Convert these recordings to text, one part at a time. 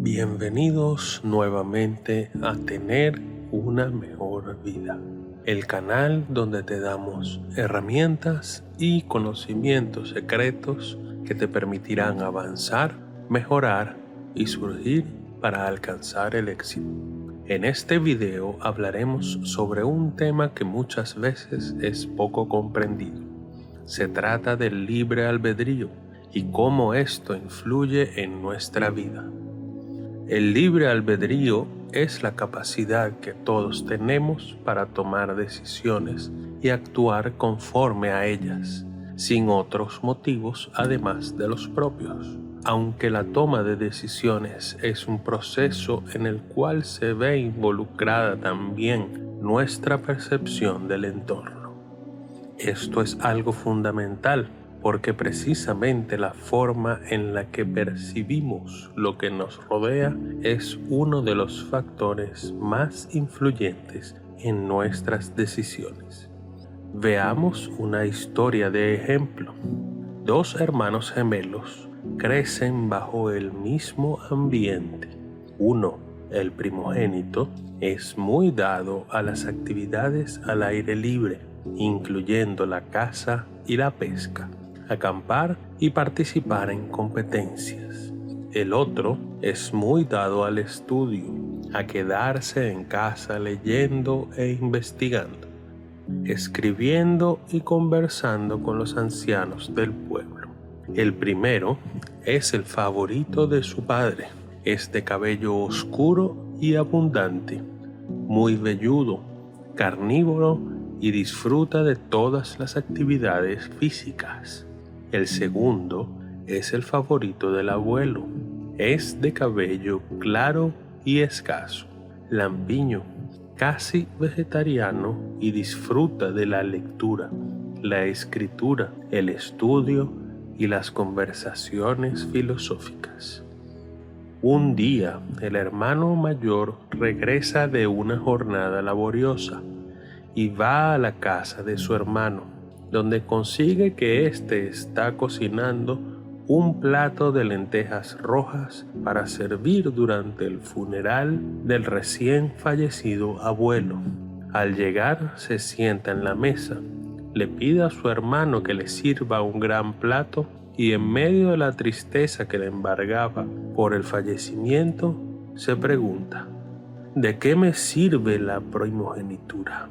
Bienvenidos nuevamente a Tener una Mejor Vida, el canal donde te damos herramientas y conocimientos secretos que te permitirán avanzar, mejorar y surgir para alcanzar el éxito. En este video hablaremos sobre un tema que muchas veces es poco comprendido. Se trata del libre albedrío y cómo esto influye en nuestra vida. El libre albedrío es la capacidad que todos tenemos para tomar decisiones y actuar conforme a ellas, sin otros motivos además de los propios. Aunque la toma de decisiones es un proceso en el cual se ve involucrada también nuestra percepción del entorno. Esto es algo fundamental porque precisamente la forma en la que percibimos lo que nos rodea es uno de los factores más influyentes en nuestras decisiones. Veamos una historia de ejemplo. Dos hermanos gemelos crecen bajo el mismo ambiente. Uno, el primogénito, es muy dado a las actividades al aire libre, incluyendo la caza y la pesca, acampar y participar en competencias. El otro es muy dado al estudio, a quedarse en casa leyendo e investigando, escribiendo y conversando con los ancianos del pueblo. El primero es el favorito de su padre. Es de cabello oscuro y abundante, muy velludo, carnívoro y disfruta de todas las actividades físicas. El segundo es el favorito del abuelo. Es de cabello claro y escaso, lampiño, casi vegetariano y disfruta de la lectura, la escritura, el estudio y las conversaciones filosóficas. Un día, el hermano mayor regresa de una jornada laboriosa y va a la casa de su hermano, donde consigue que éste está cocinando un plato de lentejas rojas para servir durante el funeral del recién fallecido abuelo. Al llegar, se sienta en la mesa, le pide a su hermano que le sirva un gran plato y en medio de la tristeza que le embargaba por el fallecimiento, se pregunta: ¿de qué me sirve la primogenitura?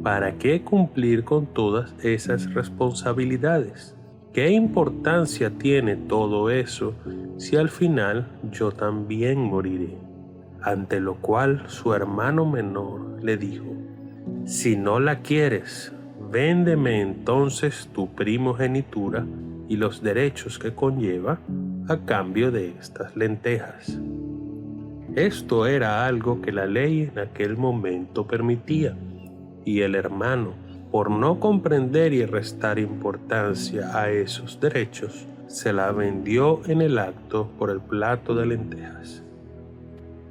¿Para qué cumplir con todas esas responsabilidades? ¿Qué importancia tiene todo eso si al final yo también moriré? Ante lo cual su hermano menor le dijo: si no la quieres, véndeme entonces tu primogenitura y los derechos que conlleva a cambio de estas lentejas. Esto era algo que la ley en aquel momento permitía, y el hermano, por no comprender y restar importancia a esos derechos, se la vendió en el acto por el plato de lentejas.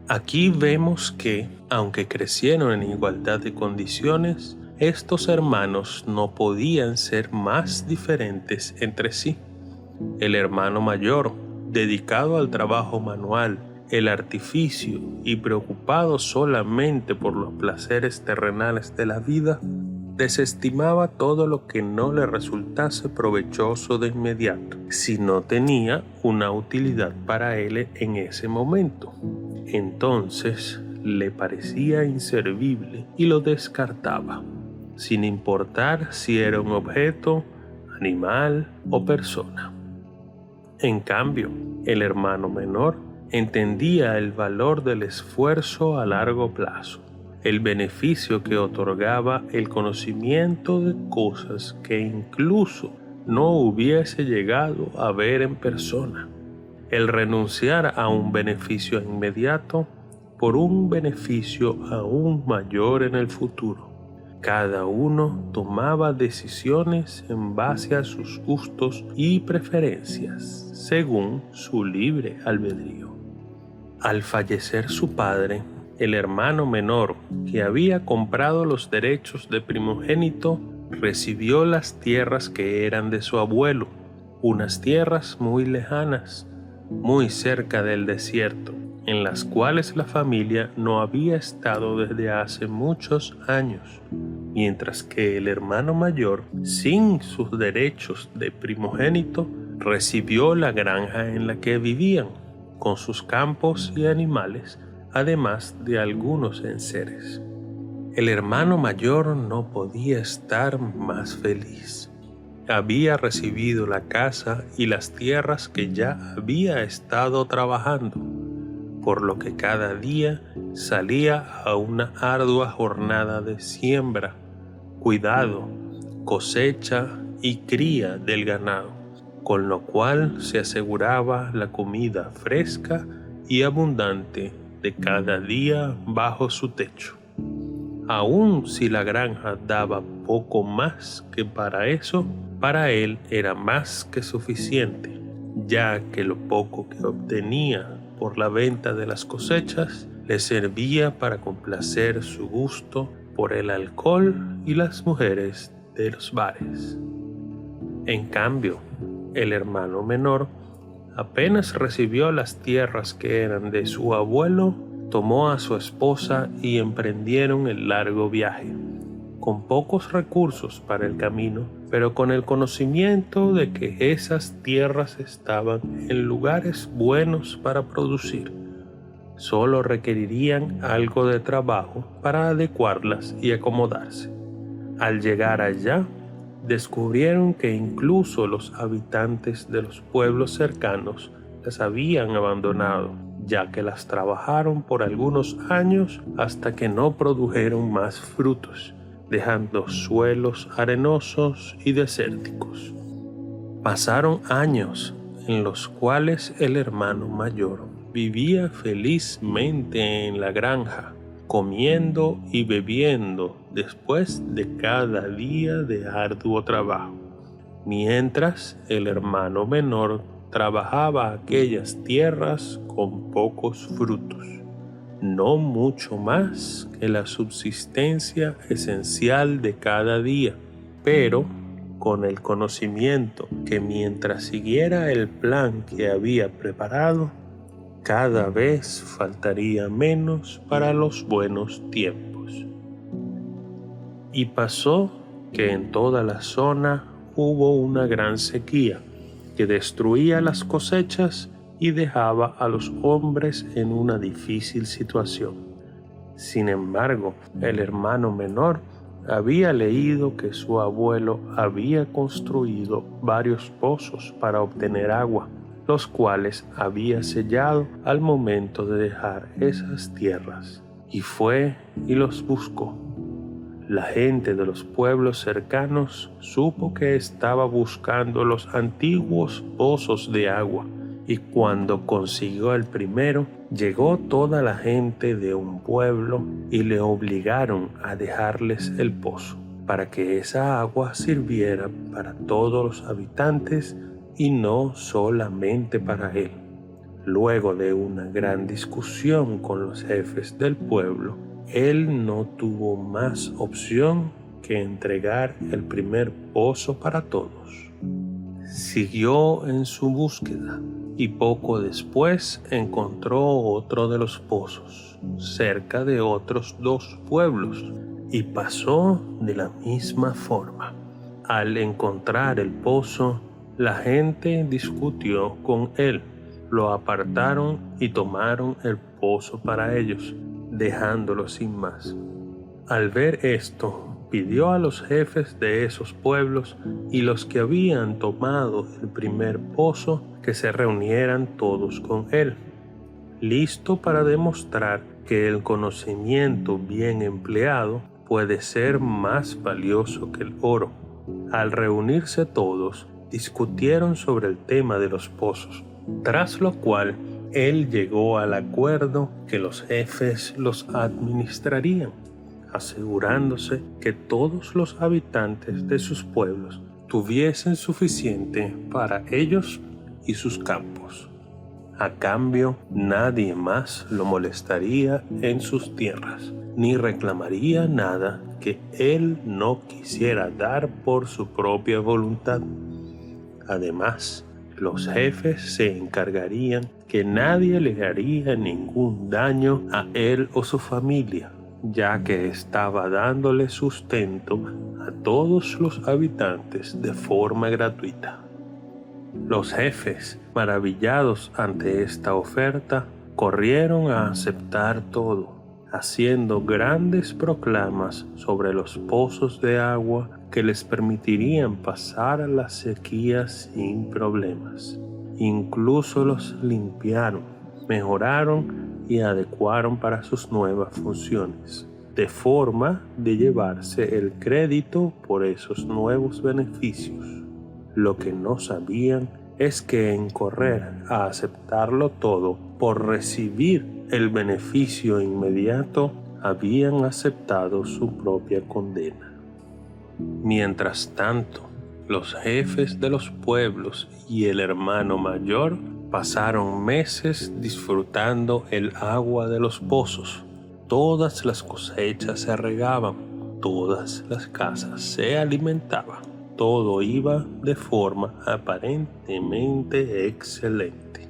Aquí vemos que, aunque crecieron en igualdad de condiciones, estos hermanos no podían ser más diferentes entre sí. El hermano mayor, dedicado al trabajo manual, el artificio y preocupado solamente por los placeres terrenales de la vida, desestimaba todo lo que no le resultase provechoso de inmediato, si no tenía una utilidad para él en ese momento. Entonces le parecía inservible y lo descartaba, sin importar si era un objeto, animal o persona. En cambio, el hermano menor entendía el valor del esfuerzo a largo plazo, el beneficio que otorgaba el conocimiento de cosas que incluso no hubiese llegado a ver en persona, el renunciar a un beneficio inmediato por un beneficio aún mayor en el futuro. Cada uno tomaba decisiones en base a sus gustos y preferencias, según su libre albedrío. Al fallecer su padre, el hermano menor, que había comprado los derechos de primogénito, recibió las tierras que eran de su abuelo, unas tierras muy lejanas, muy cerca del desierto, en las cuales la familia no había estado desde hace muchos años, mientras que el hermano mayor, sin sus derechos de primogénito, recibió la granja en la que vivían, con sus campos y animales, además de algunos enseres. El hermano mayor no podía estar más feliz. Había recibido la casa y las tierras que ya había estado trabajando, por lo que cada día salía a una ardua jornada de siembra, cuidado, cosecha y cría del ganado, con lo cual se aseguraba la comida fresca y abundante de cada día bajo su techo. Aun si la granja daba poco más que para eso, para él era más que suficiente, ya que lo poco que obtenía por la venta de las cosechas le servía para complacer su gusto por el alcohol y las mujeres de los bares. En cambio, el hermano menor apenas recibió las tierras que eran de su abuelo, tomó a su esposa y emprendieron el largo viaje, con pocos recursos para el camino, pero con el conocimiento de que esas tierras estaban en lugares buenos para producir. Solo requerirían algo de trabajo para adecuarlas y acomodarse. Al llegar allá, descubrieron que incluso los habitantes de los pueblos cercanos las habían abandonado, ya que las trabajaron por algunos años hasta que no produjeron más frutos, dejando suelos arenosos y desérticos. Pasaron años en los cuales el hermano mayor vivía felizmente en la granja, comiendo y bebiendo después de cada día de arduo trabajo, mientras el hermano menor trabajaba aquellas tierras con pocos frutos, no mucho más que la subsistencia esencial de cada día, pero con el conocimiento que mientras siguiera el plan que había preparado, cada vez faltaría menos para los buenos tiempos. Y pasó que en toda la zona hubo una gran sequía que destruía las cosechas y dejaba a los hombres en una difícil situación. Sin embargo, el hermano menor había leído que su abuelo había construido varios pozos para obtener agua, los cuales había sellado al momento de dejar esas tierras, y fue y los buscó. La gente de los pueblos cercanos supo que estaba buscando los antiguos pozos de agua, y cuando consiguió el primero, llegó toda la gente de un pueblo y le obligaron a dejarles el pozo, para que esa agua sirviera para todos los habitantes y no solamente para él. Luego de una gran discusión con los jefes del pueblo, él no tuvo más opción que entregar el primer pozo para todos. Siguió en su búsqueda y poco después encontró otro de los pozos, cerca de otros 2 pueblos, y pasó de la misma forma. Al encontrar el pozo, la gente discutió con él, lo apartaron y tomaron el pozo para ellos, dejándolo sin más. Al ver esto, pidió a los jefes de esos pueblos y los que habían tomado el primer pozo que se reunieran todos con él, listo para demostrar que el conocimiento bien empleado puede ser más valioso que el oro. Al reunirse todos, discutieron sobre el tema de los pozos, tras lo cual él llegó al acuerdo que los jefes los administrarían, asegurándose que todos los habitantes de sus pueblos tuviesen suficiente para ellos y sus campos. A cambio, nadie más lo molestaría en sus tierras, ni reclamaría nada que él no quisiera dar por su propia voluntad. Además, Los jefes se encargarían que nadie le haría ningún daño a él o su familia, ya que estaba dándole sustento a todos los habitantes de forma gratuita. Los jefes, maravillados ante esta oferta, corrieron a aceptar todo, haciendo grandes proclamas sobre los pozos de agua que les permitirían pasar las sequías sin problemas. Incluso los limpiaron, mejoraron y adecuaron para sus nuevas funciones, de forma de llevarse el crédito por esos nuevos beneficios. Lo que no sabían es que en correr a aceptarlo todo por recibir el beneficio inmediato, habían aceptado su propia condena. Mientras tanto, los jefes de los pueblos y el hermano mayor pasaron meses disfrutando el agua de los pozos. Todas las cosechas se regaban, todas las casas se alimentaban. Todo iba de forma aparentemente excelente.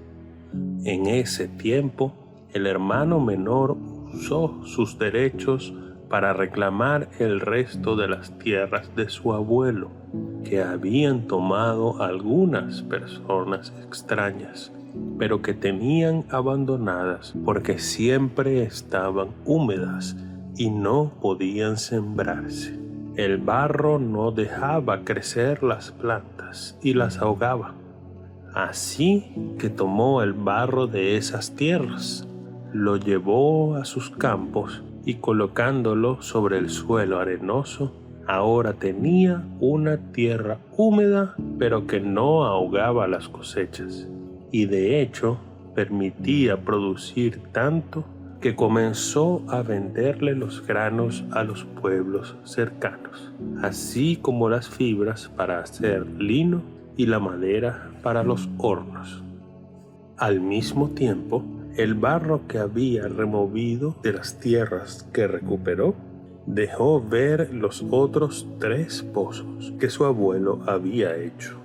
En ese tiempo, el hermano menor usó sus derechos para reclamar el resto de las tierras de su abuelo, que habían tomado algunas personas extrañas, pero que tenían abandonadas porque siempre estaban húmedas y no podían sembrarse. El barro no dejaba crecer las plantas y las ahogaba. Así que tomó el barro de esas tierras, lo llevó a sus campos y colocándolo sobre el suelo arenoso, ahora tenía una tierra húmeda pero que no ahogaba las cosechas y de hecho permitía producir tanto que comenzó a venderle los granos a los pueblos cercanos, así como las fibras para hacer lino y la madera para los hornos. Al mismo tiempo, el barro que había removido de las tierras que recuperó dejó ver los otros 3 pozos que su abuelo había hecho,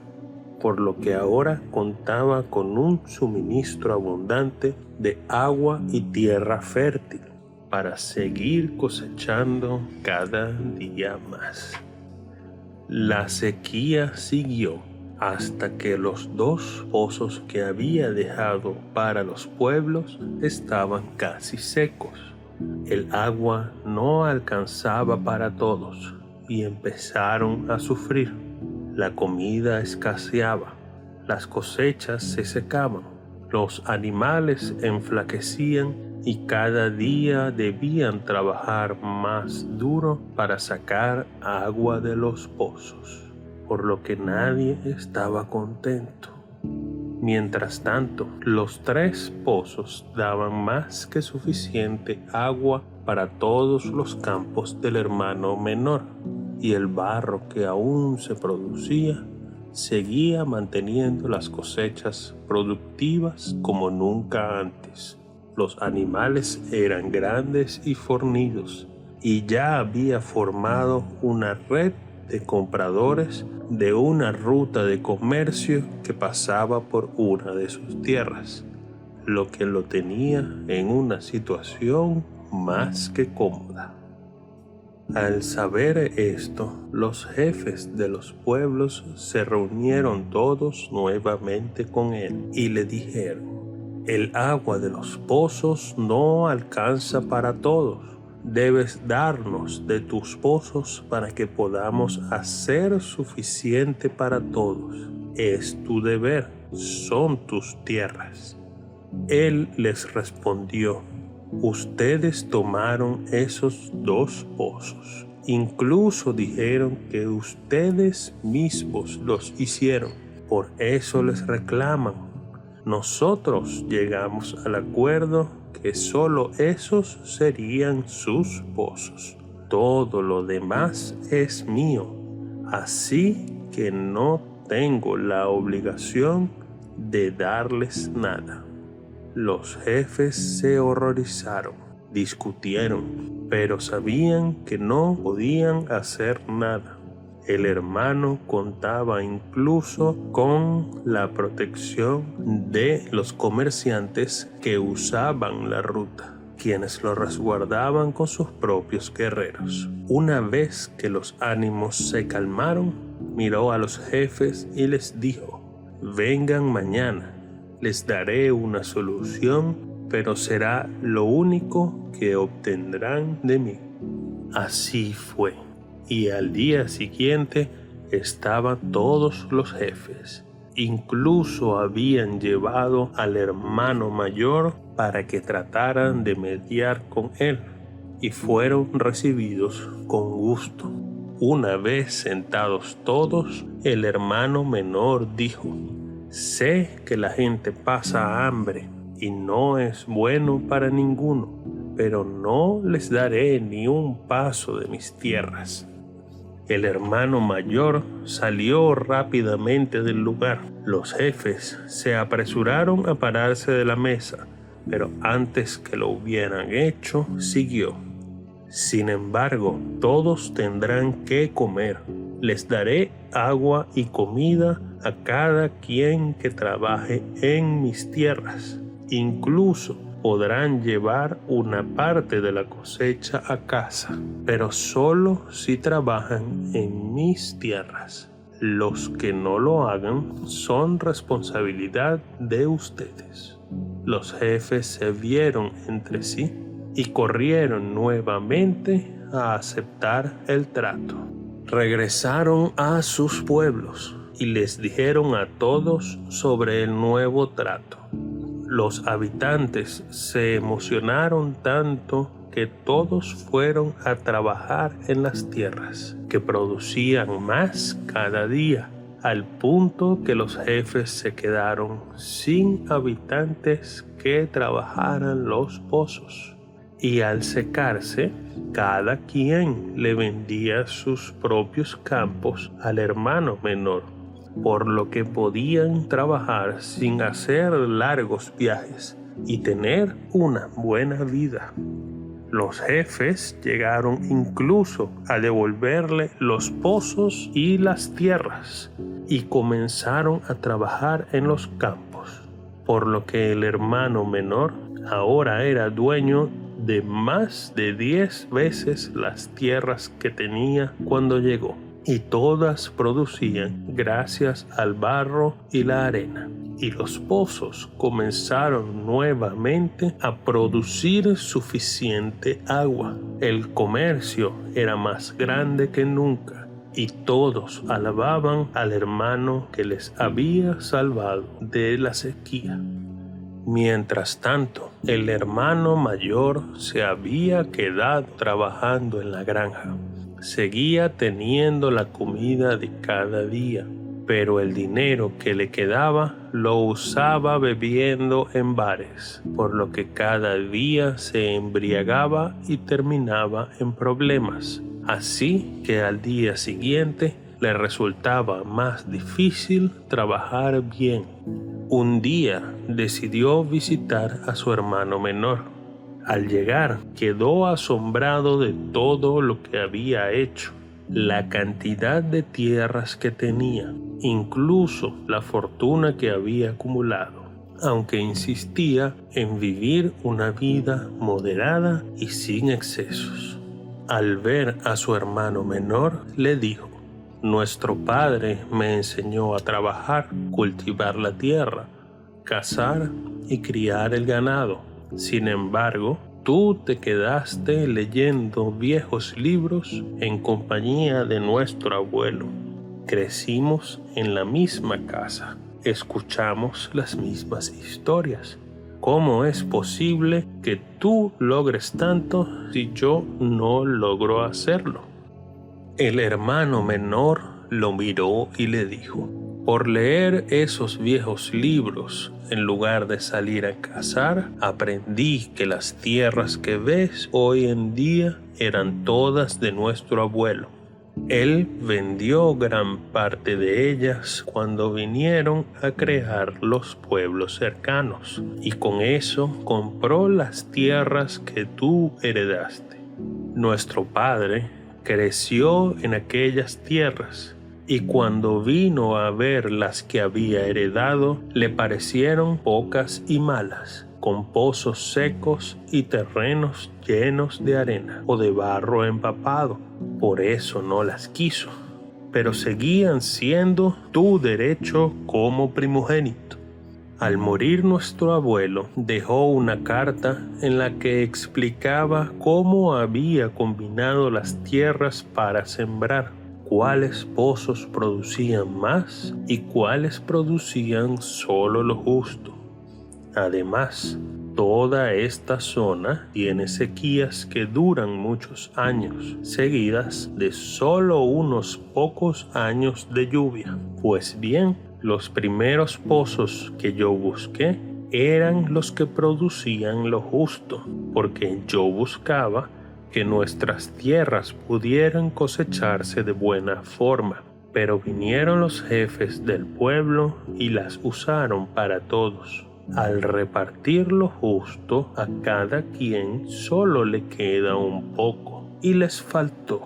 por lo que ahora contaba con un suministro abundante de agua y tierra fértil para seguir cosechando cada día más. La sequía siguió hasta que los 2 pozos que había dejado para los pueblos estaban casi secos. El agua no alcanzaba para todos y empezaron a sufrir. La comida escaseaba, las cosechas se secaban, los animales enflaquecían y cada día debían trabajar más duro para sacar agua de los pozos, por lo que nadie estaba contento. Mientras tanto, los 3 pozos daban más que suficiente agua para todos los campos del hermano menor, y el barro que aún se producía seguía manteniendo las cosechas productivas como nunca antes. Los animales eran grandes y fornidos, y ya había formado una red de compradores de una ruta de comercio que pasaba por una de sus tierras, lo que lo tenía en una situación más que cómoda. Al saber esto, los jefes de los pueblos se reunieron todos nuevamente con él y le dijeron: el agua de los pozos no alcanza para todos. Debes darnos de tus pozos para que podamos hacer suficiente para todos. Es tu deber, son tus tierras. Él les respondió: ustedes tomaron esos 2 pozos. Incluso dijeron que ustedes mismos los hicieron. Por eso les reclaman. Nosotros llegamos al acuerdo que solo esos serían sus pozos. Todo lo demás es mío. Así que no tengo la obligación de darles nada. Los jefes se horrorizaron, discutieron, pero sabían que no podían hacer nada. El hermano contaba incluso con la protección de los comerciantes que usaban la ruta, quienes lo resguardaban con sus propios guerreros. Una vez que los ánimos se calmaron, miró a los jefes y les dijo: «Vengan mañana, les daré una solución, pero será lo único que obtendrán de mí». Así fue, y al día siguiente estaban todos los jefes. Incluso habían llevado al hermano mayor para que trataran de mediar con él, y fueron recibidos con gusto. Una vez sentados todos, el hermano menor dijo: «Sé que la gente pasa hambre y no es bueno para ninguno, pero no les daré ni un paso de mis tierras». El hermano mayor salió rápidamente del lugar. Los jefes se apresuraron a pararse de la mesa, pero antes que lo hubieran hecho, siguió: «Sin embargo, todos tendrán que comer. Les daré agua y comida a cada quien que trabaje en mis tierras. Incluso podrán llevar una parte de la cosecha a casa, pero solo si trabajan en mis tierras. Los que no lo hagan son responsabilidad de ustedes». Los jefes se vieron entre sí y corrieron nuevamente a aceptar el trato. Regresaron a sus pueblos y les dijeron a todos sobre el nuevo trato. Los habitantes se emocionaron tanto que todos fueron a trabajar en las tierras, que producían más cada día, al punto que los jefes se quedaron sin habitantes que trabajaran los pozos. Y al secarse, cada quien le vendía sus propios campos al hermano menor, por lo que podían trabajar sin hacer largos viajes y tener una buena vida. Los jefes llegaron incluso a devolverle los pozos y las tierras y comenzaron a trabajar en los campos, por lo que el hermano menor ahora era dueño de más de 10 veces las tierras que tenía cuando llegó, y todas producían gracias al barro y la arena. Y los pozos comenzaron nuevamente a producir suficiente agua. El comercio era más grande que nunca, y todos alababan al hermano que les había salvado de la sequía. Mientras tanto, el hermano mayor se había quedado trabajando en la granja. Seguía teniendo la comida de cada día, pero el dinero que le quedaba lo usaba bebiendo en bares, por lo que cada día se embriagaba y terminaba en problemas. Así que al día siguiente le resultaba más difícil trabajar bien. Un día decidió visitar a su hermano menor. Al llegar, quedó asombrado de todo lo que había hecho, la cantidad de tierras que tenía, incluso la fortuna que había acumulado, aunque insistía en vivir una vida moderada y sin excesos. Al ver a su hermano menor, le dijo: «Nuestro padre me enseñó a trabajar, cultivar la tierra, cazar y criar el ganado. Sin embargo, tú te quedaste leyendo viejos libros en compañía de nuestro abuelo. Crecimos en la misma casa, escuchamos las mismas historias. ¿Cómo es posible que tú logres tanto si yo no logro hacerlo?». El hermano menor lo miró y le dijo: «Por leer esos viejos libros, en lugar de salir a cazar, aprendí que las tierras que ves hoy en día eran todas de nuestro abuelo. Él vendió gran parte de ellas cuando vinieron a crear los pueblos cercanos, y con eso compró las tierras que tú heredaste. Nuestro padre creció en aquellas tierras, y cuando vino a ver las que había heredado, le parecieron pocas y malas, con pozos secos y terrenos llenos de arena o de barro empapado. Por eso no las quiso, pero seguían siendo tu derecho como primogénito. Al morir nuestro abuelo, dejó una carta en la que explicaba cómo había combinado las tierras para sembrar, cuáles pozos producían más y cuáles producían solo lo justo. Además, toda esta zona tiene sequías que duran muchos años, seguidas de solo unos pocos años de lluvia. Pues bien, los primeros pozos que yo busqué eran los que producían lo justo, porque yo buscaba que nuestras tierras pudieran cosecharse de buena forma. Pero vinieron los jefes del pueblo y las usaron para todos. Al repartir lo justo, a cada quien solo le queda un poco y les faltó.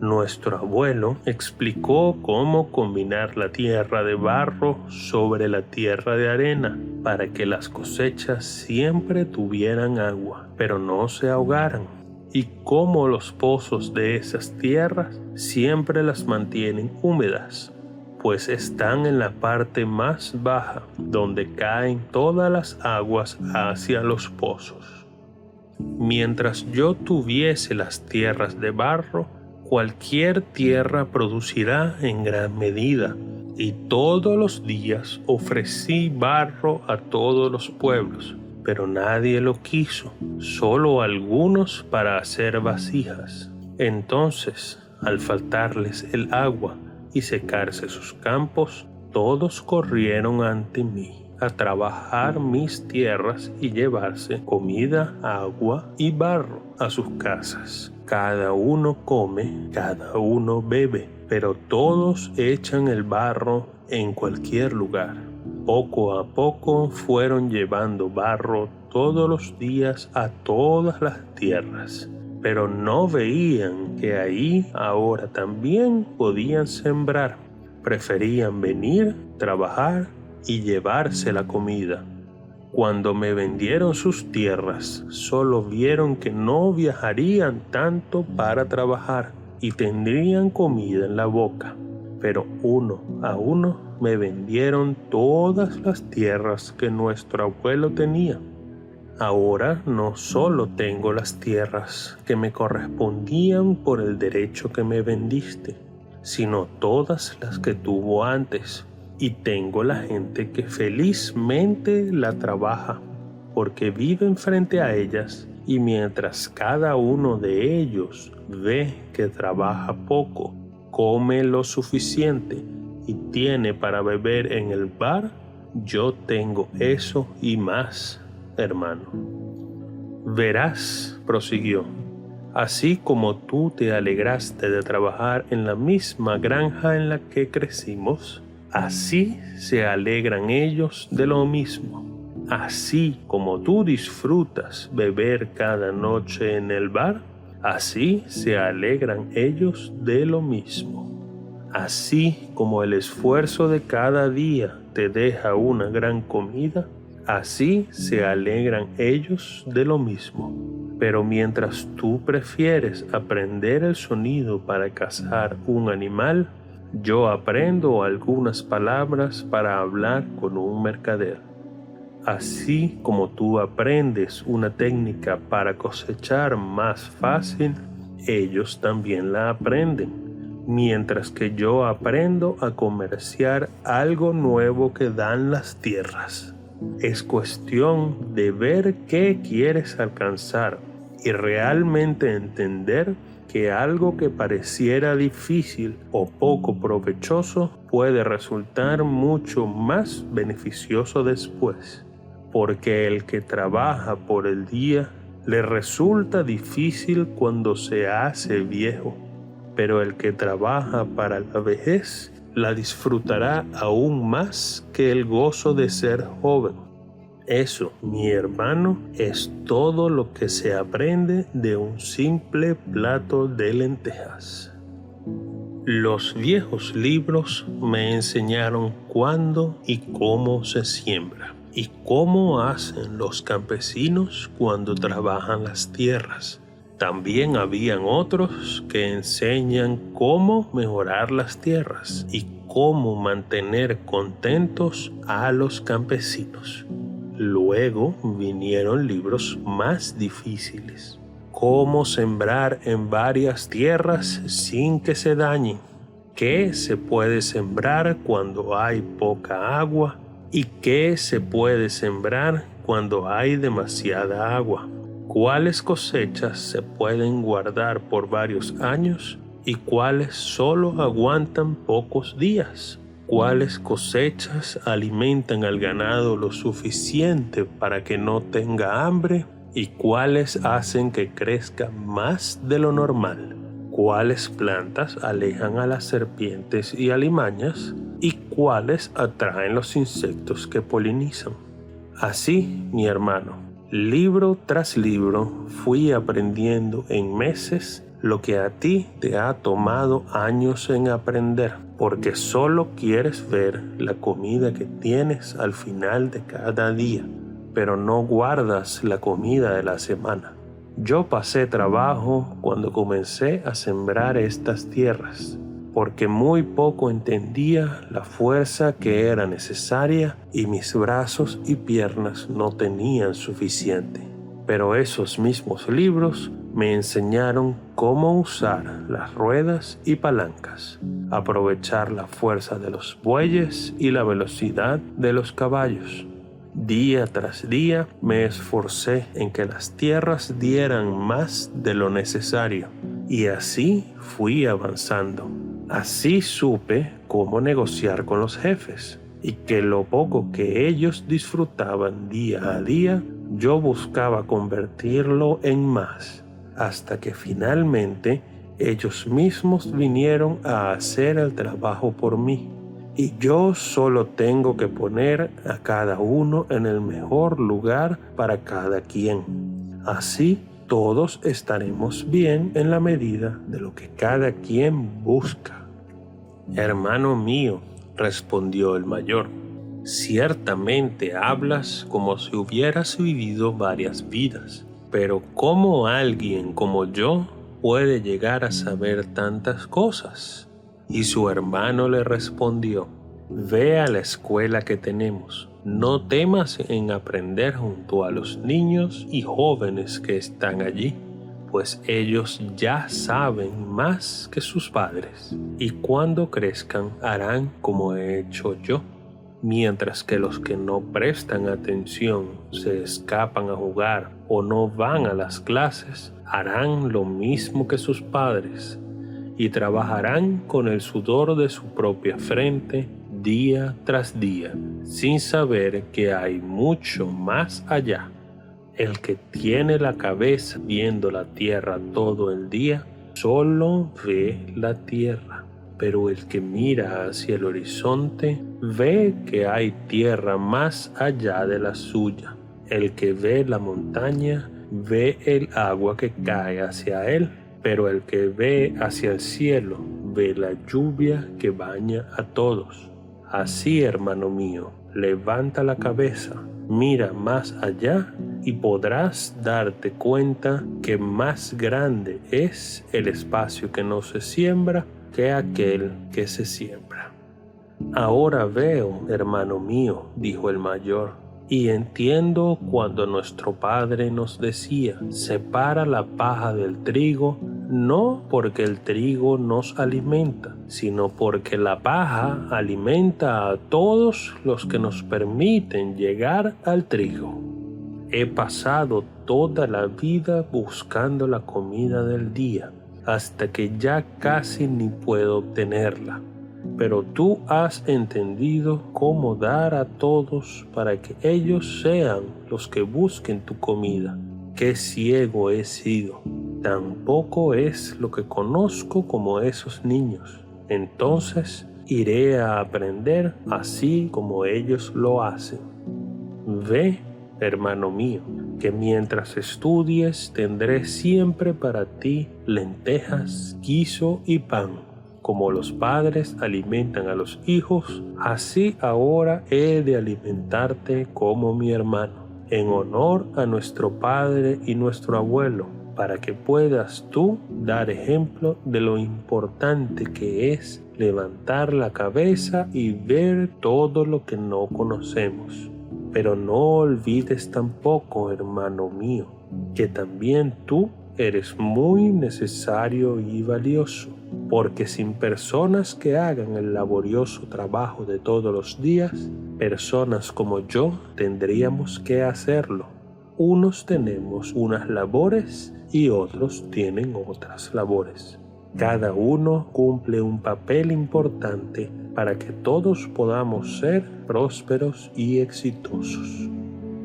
Nuestro abuelo explicó cómo combinar la tierra de barro sobre la tierra de arena para que las cosechas siempre tuvieran agua, pero no se ahogaran, y cómo los pozos de esas tierras siempre las mantienen húmedas, pues están en la parte más baja donde caen todas las aguas hacia los pozos. Mientras yo tuviese las tierras de barro, cualquier tierra producirá en gran medida, y todos los días ofrecí barro a todos los pueblos, pero nadie lo quiso, solo algunos para hacer vasijas. Entonces, al faltarles el agua y secarse sus campos, todos corrieron ante mí a trabajar mis tierras y llevarse comida, agua y barro a sus casas. Cada uno come, cada uno bebe, pero todos echan el barro en cualquier lugar. Poco a poco fueron llevando barro todos los días a todas las tierras, pero no veían que ahí ahora también podían sembrar. Preferían venir, trabajar y llevarse la comida. Cuando me vendieron sus tierras, solo vieron que no viajarían tanto para trabajar y tendrían comida en la boca, pero uno a uno me vendieron todas las tierras que nuestro abuelo tenía. Ahora no solo tengo las tierras que me correspondían por el derecho que me vendiste, sino todas las que tuvo antes, y tengo la gente que felizmente la trabaja, porque viven frente a ellas, y mientras cada uno de ellos ve que trabaja poco, come lo suficiente y tiene para beber en el bar, yo tengo eso y más, hermano. Verás, prosiguió, así como tú te alegraste de trabajar en la misma granja en la que crecimos, así se alegran ellos de lo mismo. Así como tú disfrutas beber cada noche en el bar, así se alegran ellos de lo mismo. Así como el esfuerzo de cada día te deja una gran comida, así se alegran ellos de lo mismo. Pero mientras tú prefieres aprender el sonido para cazar un animal, yo aprendo algunas palabras para hablar con un mercader. Así como tú aprendes una técnica para cosechar más fácil, ellos también la aprenden, mientras que yo aprendo a comerciar algo nuevo que dan las tierras. Es cuestión de ver qué quieres alcanzar y realmente entender que algo que pareciera difícil o poco provechoso puede resultar mucho más beneficioso después, porque el que trabaja por el día le resulta difícil cuando se hace viejo, pero el que trabaja para la vejez la disfrutará aún más que el gozo de ser joven. Eso, mi hermano, es todo lo que se aprende de un simple plato de lentejas. Los viejos libros me enseñaron cuándo y cómo se siembra y cómo hacen los campesinos cuando trabajan las tierras. También habían otros que enseñan cómo mejorar las tierras y cómo mantener contentos a los campesinos. Luego vinieron libros más difíciles. Cómo sembrar en varias tierras sin que se dañen. Qué se puede sembrar cuando hay poca agua y qué se puede sembrar cuando hay demasiada agua. Cuáles cosechas se pueden guardar por varios años y cuáles solo aguantan pocos días. Cuáles cosechas alimentan al ganado lo suficiente para que no tenga hambre y cuáles hacen que crezca más de lo normal. Cuáles plantas alejan a las serpientes y alimañas y cuáles atraen los insectos que polinizan. Así, mi hermano, libro tras libro fui aprendiendo en meses lo que a ti te ha tomado años en aprender, porque solo quieres ver la comida que tienes al final de cada día, pero no guardas la comida de la semana. Yo pasé trabajo cuando comencé a sembrar estas tierras, porque muy poco entendía la fuerza que era necesaria y mis brazos y piernas no tenían suficiente. Pero esos mismos libros me enseñaron cómo usar las ruedas y palancas, aprovechar la fuerza de los bueyes y la velocidad de los caballos. Día tras día me esforcé en que las tierras dieran más de lo necesario y así fui avanzando. Así supe cómo negociar con los jefes y que lo poco que ellos disfrutaban día a día, yo buscaba convertirlo en más, hasta que finalmente ellos mismos vinieron a hacer el trabajo por mí. Y yo solo tengo que poner a cada uno en el mejor lugar para cada quien. Así todos estaremos bien en la medida de lo que cada quien busca. Hermano mío, respondió el mayor, ciertamente hablas como si hubieras vivido varias vidas, pero ¿cómo alguien como yo puede llegar a saber tantas cosas? Y su hermano le respondió, ve a la escuela que tenemos, no temas en aprender junto a los niños y jóvenes que están allí, pues ellos ya saben más que sus padres, y cuando crezcan harán como he hecho yo, mientras que los que no prestan atención, se escapan a jugar o no van a las clases, harán lo mismo que sus padres, y trabajarán con el sudor de su propia frente día tras día, sin saber que hay mucho más allá. El que tiene la cabeza viendo la tierra todo el día, solo ve la tierra, pero el que mira hacia el horizonte, ve que hay tierra más allá de la suya. El que ve la montaña, ve el agua que cae hacia él, pero el que ve hacia el cielo, ve la lluvia que baña a todos. Así, hermano mío, levanta la cabeza, mira más allá y podrás darte cuenta que más grande es el espacio que no se siembra que aquel que se siembra. Ahora veo, hermano mío, dijo el mayor, y entiendo cuando nuestro padre nos decía, separa la paja del trigo, no porque el trigo nos alimenta, sino porque la paja alimenta a todos los que nos permiten llegar al trigo. He pasado toda la vida buscando la comida del día, hasta que ya casi ni puedo obtenerla. Pero tú has entendido cómo dar a todos para que ellos sean los que busquen tu comida. Qué ciego he sido. Tampoco es lo que conozco como esos niños. Entonces iré a aprender así como ellos lo hacen. Ve hermano mío, que mientras estudies tendré siempre para ti lentejas, guiso y pan. Como los padres alimentan a los hijos, así ahora he de alimentarte como mi hermano, en honor a nuestro padre y nuestro abuelo, para que puedas tú dar ejemplo de lo importante que es levantar la cabeza y ver todo lo que no conocemos. Pero no olvides tampoco, hermano mío, que también tú eres muy necesario y valioso, porque sin personas que hagan el laborioso trabajo de todos los días, personas como yo tendríamos que hacerlo. Unos tenemos unas labores y otros tienen otras labores. Cada uno cumple un papel importante para que todos podamos ser prósperos y exitosos.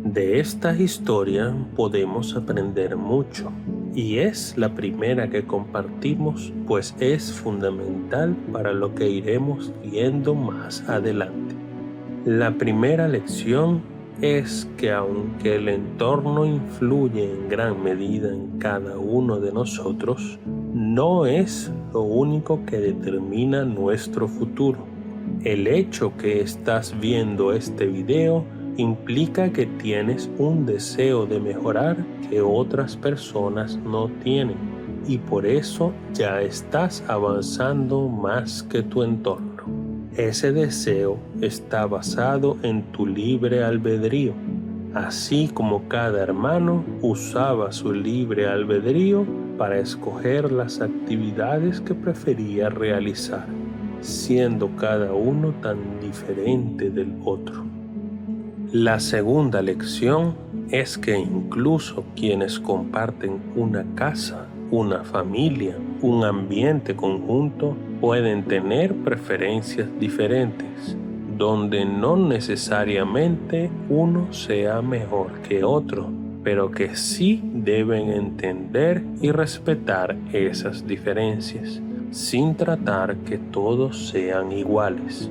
De esta historia podemos aprender mucho, y es la primera que compartimos, pues es fundamental para lo que iremos viendo más adelante. La primera lección es que aunque el entorno influye en gran medida en cada uno de nosotros, no es lo único que determina nuestro futuro. El hecho que estás viendo este video implica que tienes un deseo de mejorar que otras personas no tienen, y por eso ya estás avanzando más que tu entorno. Ese deseo está basado en tu libre albedrío, así como cada hermano usaba su libre albedrío para escoger las actividades que prefería realizar, siendo cada uno tan diferente del otro. La segunda lección es que incluso quienes comparten una casa, una familia, un ambiente conjunto, pueden tener preferencias diferentes, donde no necesariamente uno sea mejor que otro, pero que sí deben entender y respetar esas diferencias, sin tratar que todos sean iguales.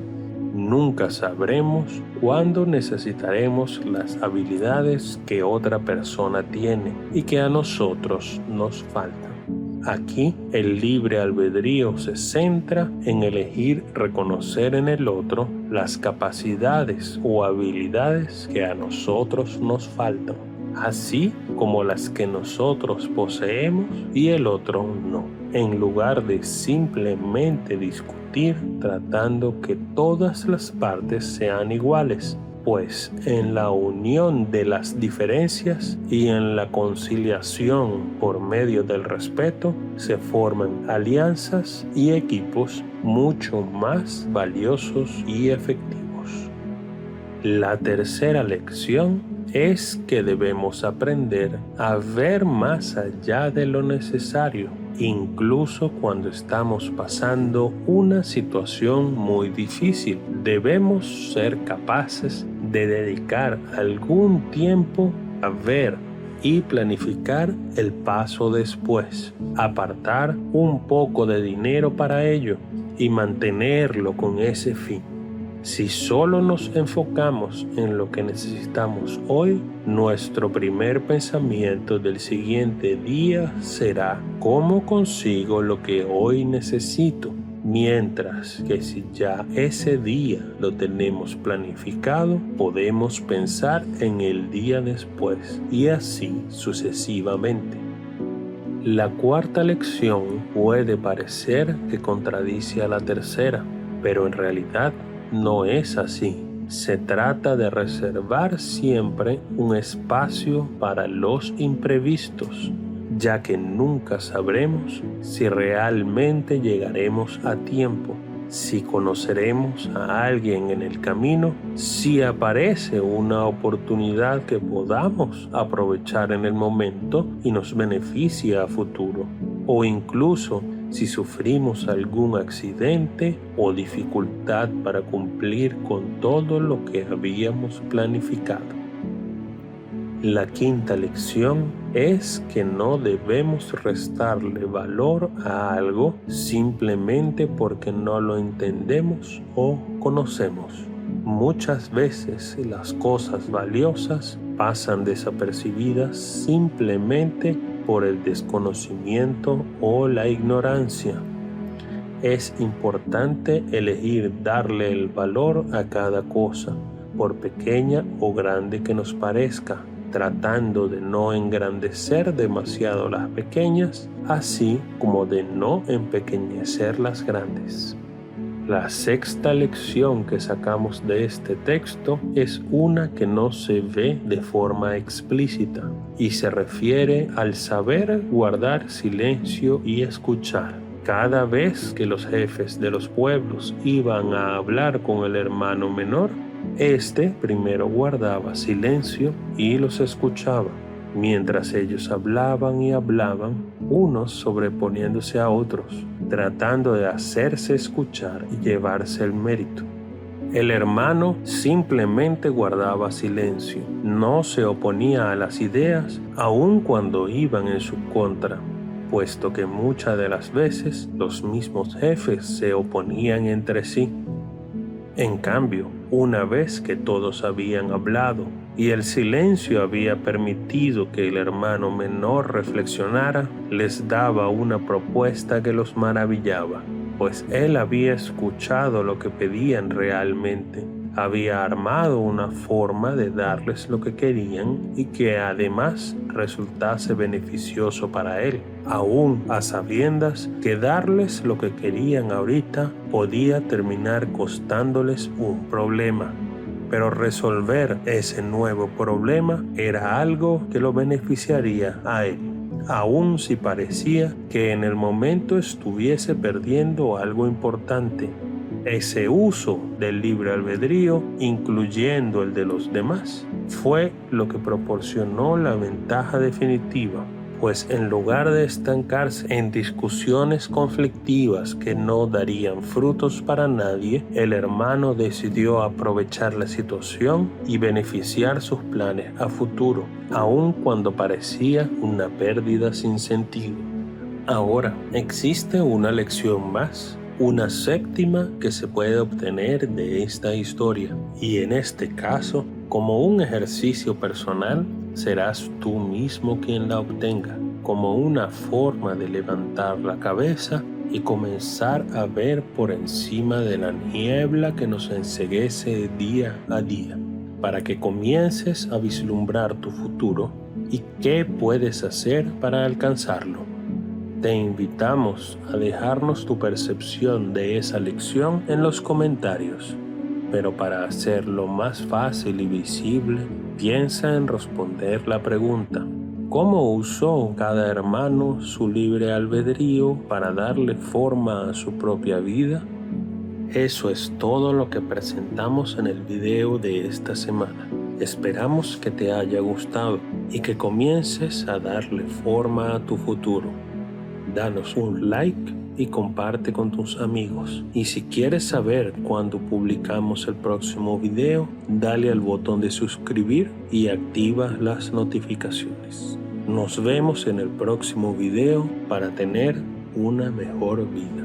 Nunca sabremos cuándo necesitaremos las habilidades que otra persona tiene y que a nosotros nos faltan. Aquí el libre albedrío se centra en elegir reconocer en el otro las capacidades o habilidades que a nosotros nos faltan, así como las que nosotros poseemos y el otro no, en lugar de simplemente discutir tratando que todas las partes sean iguales, pues en la unión de las diferencias y en la conciliación por medio del respeto se forman alianzas y equipos mucho más valiosos y efectivos. La tercera lección es que debemos aprender a ver más allá de lo necesario, incluso cuando estamos pasando una situación muy difícil. Debemos ser capaces de dedicar algún tiempo a ver y planificar el paso después, apartar un poco de dinero para ello y mantenerlo con ese fin. Si solo nos enfocamos en lo que necesitamos hoy, nuestro primer pensamiento del siguiente día será ¿cómo consigo lo que hoy necesito? Mientras que si ya ese día lo tenemos planificado, podemos pensar en el día después y así sucesivamente. La cuarta lección puede parecer que contradice a la tercera, pero en realidad no es así. Se trata de reservar siempre un espacio para los imprevistos, ya que nunca sabremos si realmente llegaremos a tiempo, si conoceremos a alguien en el camino, si aparece una oportunidad que podamos aprovechar en el momento y nos beneficia a futuro, o incluso si sufrimos algún accidente o dificultad para cumplir con todo lo que habíamos planificado. La quinta lección es que no debemos restarle valor a algo simplemente porque no lo entendemos o conocemos. Muchas veces las cosas valiosas pasan desapercibidas simplemente por el desconocimiento o la ignorancia. Es importante elegir darle el valor a cada cosa, por pequeña o grande que nos parezca, tratando de no engrandecer demasiado las pequeñas, así como de no empequeñecer las grandes. La sexta lección que sacamos de este texto es una que no se ve de forma explícita y se refiere al saber guardar silencio y escuchar. Cada vez que los jefes de los pueblos iban a hablar con el hermano menor, éste primero guardaba silencio y los escuchaba, mientras ellos hablaban y hablaban, unos sobreponiéndose a otros, tratando de hacerse escuchar y llevarse el mérito. El hermano simplemente guardaba silencio, no se oponía a las ideas, aun cuando iban en su contra, puesto que muchas de las veces los mismos jefes se oponían entre sí. En cambio, una vez que todos habían hablado y el silencio había permitido que el hermano menor reflexionara, les daba una propuesta que los maravillaba, pues él había escuchado lo que pedían realmente, había armado una forma de darles lo que querían y que además resultase beneficioso para él, aún a sabiendas que darles lo que querían ahorita podía terminar costándoles un problema. Pero resolver ese nuevo problema era algo que lo beneficiaría a él, aun si parecía que en el momento estuviese perdiendo algo importante. Ese uso del libre albedrío, incluyendo el de los demás, fue lo que proporcionó la ventaja definitiva, pues en lugar de estancarse en discusiones conflictivas que no darían frutos para nadie, el hermano decidió aprovechar la situación y beneficiar sus planes a futuro, aun cuando parecía una pérdida sin sentido. Ahora, existe una lección más, una séptima que se puede obtener de esta historia, y en este caso, como un ejercicio personal, serás tú mismo quien la obtenga, como una forma de levantar la cabeza y comenzar a ver por encima de la niebla que nos enceguece día a día, para que comiences a vislumbrar tu futuro y qué puedes hacer para alcanzarlo. Te invitamos a dejarnos tu percepción de esa lección en los comentarios, pero para hacerlo más fácil y visible, piensa en responder la pregunta: ¿cómo usó cada hermano su libre albedrío para darle forma a su propia vida? Eso es todo lo que presentamos en el video de esta semana. Esperamos que te haya gustado y que comiences a darle forma a tu futuro. Danos un like y comparte con tus amigos. Y si quieres saber cuándo publicamos el próximo video, dale al botón de suscribir y activa las notificaciones. Nos vemos en el próximo video para tener una mejor vida.